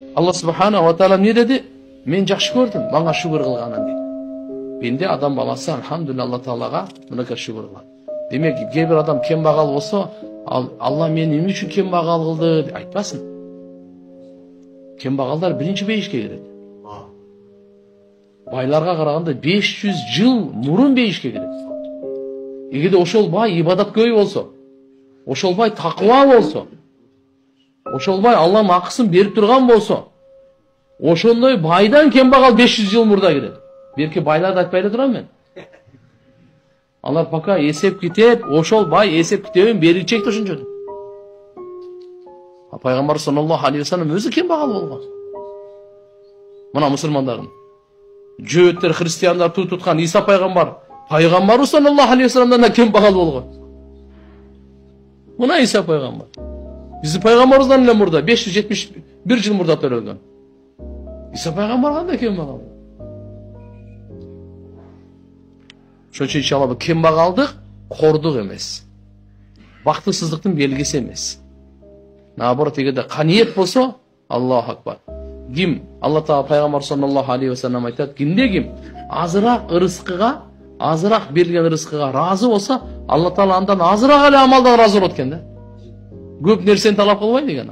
Allah subhanahu wa ta'ala ne dedi? Men жақсы көрдім, бана шүгір қылғанын дейді. Бенде адам баласы, алхамдулилlah, Allah Ta'alaға мұнaka шүгір қылған. Демек, кейбір адам кембағал болса, Алла мені неме үшін кембағал қылды деп айтпасын. Кембағалдар бірінші бейішке кіреді. Байларға қарағанда 500 жыл мұрын бейішке кіреді. Егерде ошол бай ибадат көй болса, ошол бай тақуа болса, ошол бай Аллам ақысын беріп тұрған болса, ошондой байдан кембағал 500 жыл мұрда кіреді. Берке байларды айтпайды тұрам мен. Алар пока есеп кетет, ошол бай есеп кетебін бері чекті ошын жөді. Пайғамбар саллаллаху алейхи ва саллям өзі кембағал болған. Мына мұсылмандардың жөөттер, христиандар тұтқан Иса пайғамбар, пайғамбар саллаллаху алейхи ва салламдан да кембағал болған. Мына Иса пайғамбар. Біздің пайғамбарымыздан да мұрда 571 жыл мұрда өлген. Иса пайғамбардан да кембағал. Шөче иншалла кембағалдық қордық емес. Бақтысыздықтың белгісі емес. Наоборот, егерде қаниет болса, Аллаху акбар. Ким, Алла Тағала пайғамбар саллаллаху алейхи ва саллям айтады, кімде ким азырақ ырысқыға, азырақ берілген ырысқыға разы болса, Алла Тағала андан азырақ әлі амалдан разы болады екен да. Көп нәрсені талап қылбайды деген.